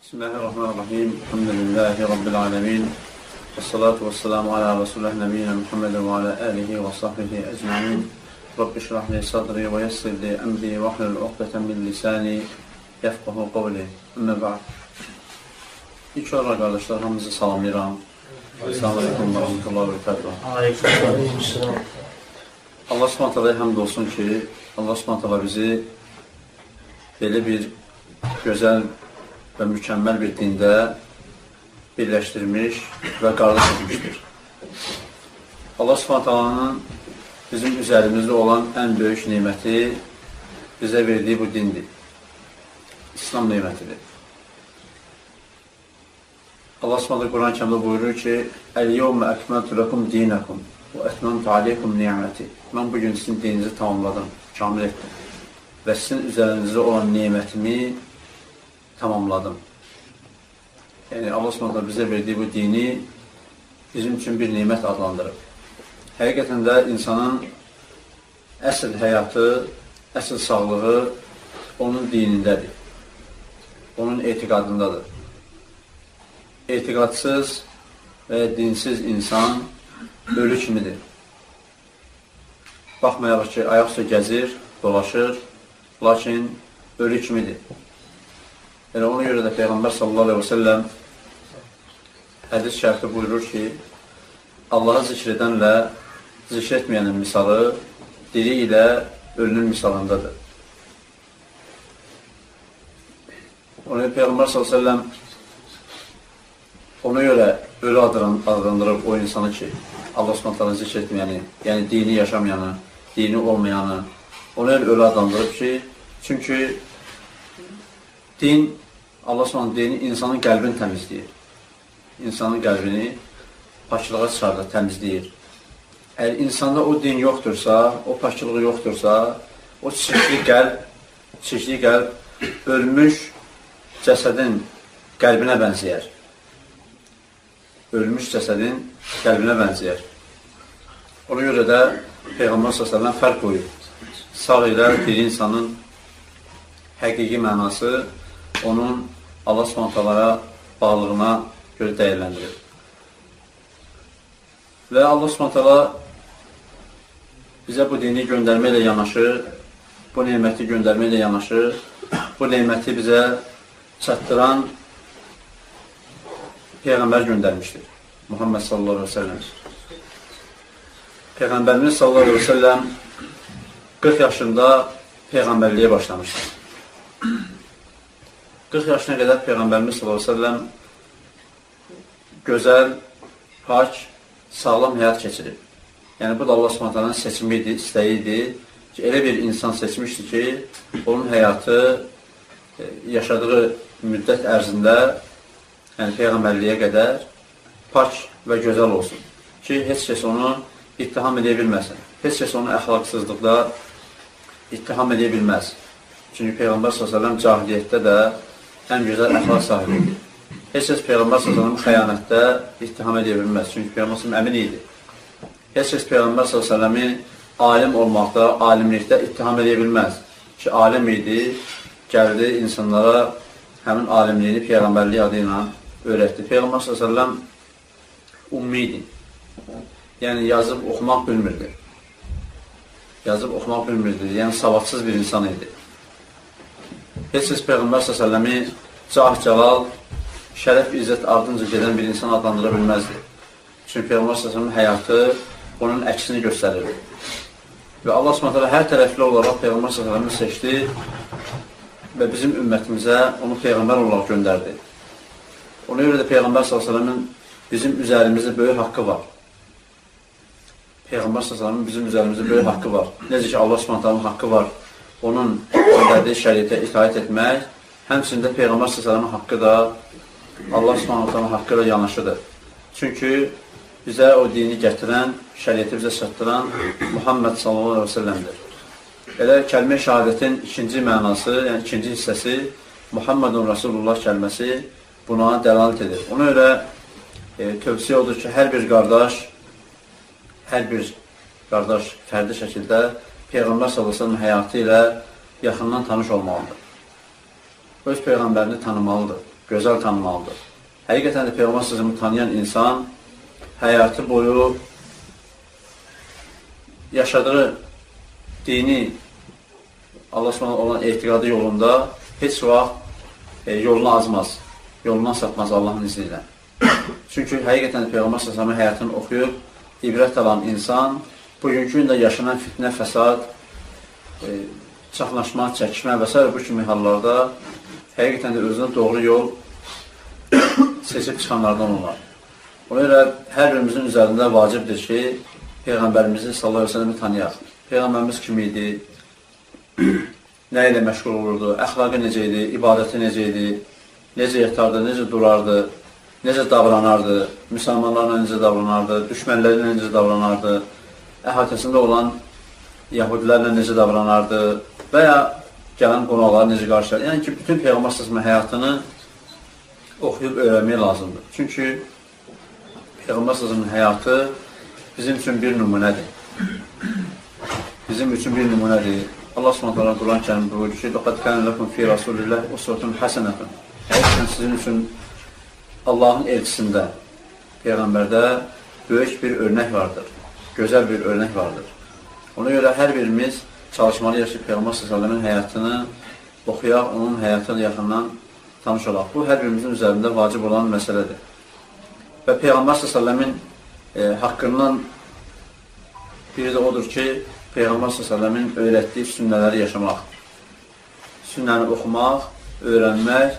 Bismillahirrahmanirrahim. Elhamdülillahi Rabbil alemin. Vessalatu vesselamu ala Resulullah nebiyyina Muhammedin ve ala alihi ve sahbihi ecmaîn. Rabbi şrah li sadri ve yessir li emri ve hlul uqdeten min lisani yefqahu qavli. Amma ba'd. İlk olarak kardeşler hamınızı salamlayıram. Esselamu aleyküm ve rahmetullahi ve berekatuhu. Aleykümselam. Allah Subhanahu hamd olsun ki Allah Subhanahu bizi belə bir gözəl və mükəmməl bir dində birləşdirmiş və qardaş etmişdir. Allah Subhanahu bizim üzərimizdə olan ən böyük neməti bizə verdiyi bu dindir. İslam nemətidir. Allah Subhanahu Quran-ı Kərimdə buyurur ki: "Əl-yevmə əkməltu lakum dinakum və etmemtu aleykum ni'meti." Mən bugün sizin dininizi tamamladım, kamil etdim və sizin üzərinizdə olan nemətimi tamamladım. Yəni, Allah Subhanahu bizə verdiyi bu dini bizim üçün bir nemət adlandırıb. Həqiqətən də insanın əsl həyatı, əsl sağlığı onun dinindədir, onun etiqadındadır. Etiqadsız və dinsiz insan ölü kimidir. Baxmayaraq ki, ayaqüstə gəzir, dolaşır, lakin ölü kimidir. Yəni, ona görə də Peyğəmbər sallallahu aleyhi və səlləm hədis şərti buyurur ki, Allahı zikr edənlə zikr etməyənin misalı diri ilə ölünün misalındadır. Ona Peyğəmbər sallallahu aleyhi və səlləm ona görə ölü adlandırıb o insanı ki, Allah Subhanahu zikr etməyəni, yəni dini yaşamayanı, dini olmayanı, ona görə ölü adlandırıb ki, çünki din, Allah Subhanahu dini insanın qəlbini təmizləyir. İnsanın qəlbini paçılığa çıxardır, təmizləyir. Əgər insanda o din yoxdursa, o paçılığı yoxdursa, o çirkli qəlb ölmüş cəsədin qəlbinə bənzəyər. Ölmüş cəsədin qəlbinə bənzəyər. Ona görə də Peyğəmbər s.ə.v fərq qoyur. Sağ ilə diri insanın həqiqi mənası onun Allah s.ə.və bağlılığına görə dəyərləndirir. Və Allah s.ə.və bizə bu dini göndərməklə yanaşı, bu neməti göndərməklə yanaşı, bu neməti bizə çatdıran Peyğəmbər göndərmişdir. Muhammed sallallahu aleyhi ve sellem. Peyğəmbərimiz sallallahu aleyhi ve sellem 40 yaşında Peyğəmbərliyə başlamışdır. 40 yaşına qədər Peyğəmbərimiz sallallahu aleyhi ve sellem gözəl, pak, sağlam həyat keçirib. Yəni, bu da Allah Subhanahu seçimi idi, istəyi idi ki, elə bir insan seçmişdi ki, onun həyatı yaşadığı müddət ərzində, yəni Peyğəmbərliyə qədər pak və gözəl olsun ki, heç kəs onu ittiham edə bilməsin. Heç kəs onu əxlaqsızlıqda ittiham edə bilməz. Çünki Peyğəmbər s.ə.v cahiliyyətdə də ən gözəl əxlaq sahibidir. Heç kəs Peyğəmbər s.ə.v xəyanətdə ittiham edə bilməz. Çünki Peyğəmbər s.ə.v əmin idi. Heç kəs Peyğəmbər s.ə.v-i alim olmaqda, alimlikdə ittiham edə bilməz. Ki, alim idi, gəldi insanlara həmin alimliyini Peyğəmbərliyi adı ilə öyrətdi. Peyğəmbər s.ə.v ummi idi. Yəni, yazıb oxumaq bilmirdi. Yazıb oxumaq bilmirdi. Yəni, savadsız bir insan idi. Heç kəs Peyğəmbər s.ə.v-i cah-cəlal, şərəf, izzət ardınca gedən bir insan adlandıra bilməzdi. Çünki Peyğəmbər s.ə.v-in həyatı onun əksini göstərirdi. Və Allah s.ə.v hər tərəfli olaraq Peyğəmbər s.ə.v-i seçdi və bizim ümmətimizə onu Peyğəmbər olaraq göndərdi. Ona görə də Peyğəmbər s.ə.v-in bizim üzərimizdə böyük haqqı var. Peyğəmbər s.ə.v-in bizim üzərimizdə böyük haqqı var. Necə ki, Allah s.ə.v-in haqqı var. Onun göndərdiyi şəriətə itaət etmək, həmçində Peyğəmbər s.ə.v-in haqqı da Allah s.ə.v-in haqqı ilə yanaşıdır. Çünki bizə o dini gətirən, şəriəti bizə çatdıran Muhammed s.ə.v-dir. Elə kəlmə-i şəhadətin ikinci mənası, yəni ikinci hissəsi Muhammedun Rasulullah kəlməsi buna dəlalət edir. Ona görə tövsiyə odur ki, hər bir qardaş fərdi şəkildə Peyğəmbər s.ə.v həyatı ilə yaxından tanış olmalıdır. Öz Peyğəmbərini tanımalıdır. gözəl tanımalıdır. Həqiqətən də Peyğəmbər s.ə.v-i tanıyan insan həyatı boyu yaşadığı dini Allah s.ə.v olan etiqadı yolunda heç vaxt yolunu azmaz, yolundan sapmaz Allahın izni ilə. Çünki həqiqətən Peyğəmbər s.ə.v-in həyatını oxuyub, ibrət alan insan bugünkü gündə yaşanan fitnə, fəsad, çaxnaşma, çəkişmə və s. bu kimi hallarda həqiqətən də özünə doğru yol seçib çıxanlardan olar. Ona görə hər birimizin üzərində vacibdir ki, Peyğəmbərimizi sallallahu əleyhi və səlləmi tanıyaq. Peyğəmbərimiz kim idi? Nə ilə məşğul olurdu? Əxlaqı necə idi? İbadəti necə idi? Necə yatardı? Necə durardı? Necə davranardı? Müsəlmanlarla necə davranardı? Düşmənlərlə necə davranardı? Əhatəsində olan Yahudilərlə necə davranardı? Və ya gələn qonaqları necə qarşılardı? Yəni ki, bütün Peyğəmbər s.ə.v həyatını oxuyub öyrənmək lazımdır. Çünki Peyğəmbər s.ə.v həyatı bizim üçün bir nümunədir. Bizim üçün bir nümunədir. Allah s.ə.v Quran-ı Kərim buyurur ki, لَقَدْ كَانَ لَكُمْ فِي رَسُولِ اللّٰهِ أُسْوَةٌ حَسَنَةٌ. Həqiqətən sizin üçün Allahın elçisində, Peyğəmbərdə böyük bir örnək vardır. Gözəl bir örnək vardır. Ona görə hər birimiz çalışmalıyıq ki, Peyğəmbər s.ə.v-in həyatını oxuyaq, onun həyatını yaxından tanış olaq. Bu, hər birimizin üzərində vacib olan məsələdir. Və Peyğəmbər s.ə.v-in haqqından biri də odur ki, Peyğəmbər s.ə.v-in öyrətdiyi sünnələri yaşamaq. Sünnəni oxumaq, öyrənmək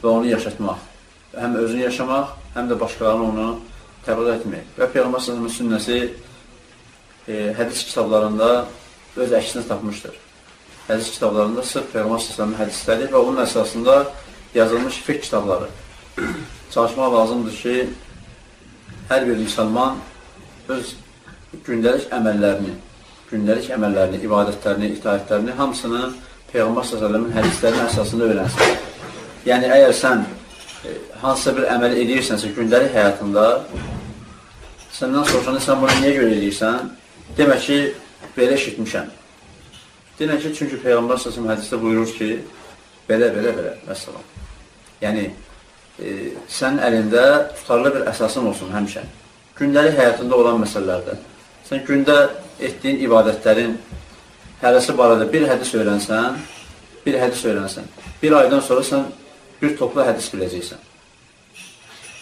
və onu yaşatmaq. Həm özünü yaşamaq, həm də başqalarını onu təbliğ etmək. Və Peyğəmbər s.ə.v-in sünnəsi hədis kitablarında öz əksini tapmışdır. Hədis kitablarında sırf Peyğəmbər s.ə.v-in hədisləri və onun əsasında yazılmış fiqh kitabları. Çalışmaq lazımdır ki, hər bir müsəlman öz gündəlik əməllərini, ibadətlərini, itaətlərini hamısını Peyğəmbər s.ə.v-in hədislərinin əsasında öyrənsin. Yəni, əgər sən hansısa bir əməl edirsənsə gündəlik həyatında, səndən soruşanda sən bunu niyə görə edirsən? Demək ki, belə eşitmişəm. Demək ki, çünki Peyğəmbər s.ə.v hədisdə buyurur ki, belə, vəssalam. Yəni, sənin əlində tutarlı bir əsasın olsun həmişə. Gündəlik həyatında olan məsələlərdə. Sən gündə etdiyin ibadətlərin hərəsi barədə bir hədis öyrənsən, bir aydan sonra sən bir toplu hədis biləcəksən.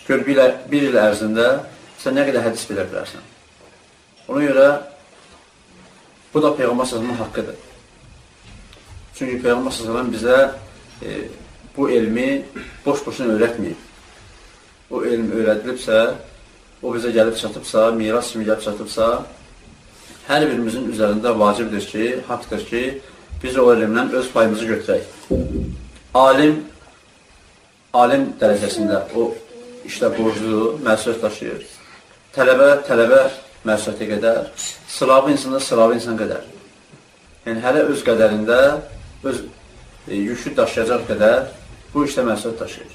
Gör, bir il ərzində sən nə qədər hədis bilə bilərsən. Ona görə bu da Peyğəmbər s.ə.v-in haqqıdır. Çünki Peyğəmbər s.ə.v bizə bu elmi boş-boşuna öyrətməyib. O elm öyrədilibsə, o bizə gəlib çatıbsa, miras kimi gəlib çatıbsa, hər birimizin üzərində vacibdir ki, haqdır ki, biz o elmdən öz payımızı götürək. Alim dərəcəsində o işlə borclu, məsuliyyət daşıyır. Tələbə məsuliyyətə qədər, sılavı insan qədər. Yəni, hələ öz qədərində, öz yükü daşıyacaq qədər bu işlə məsuliyyət daşıyır.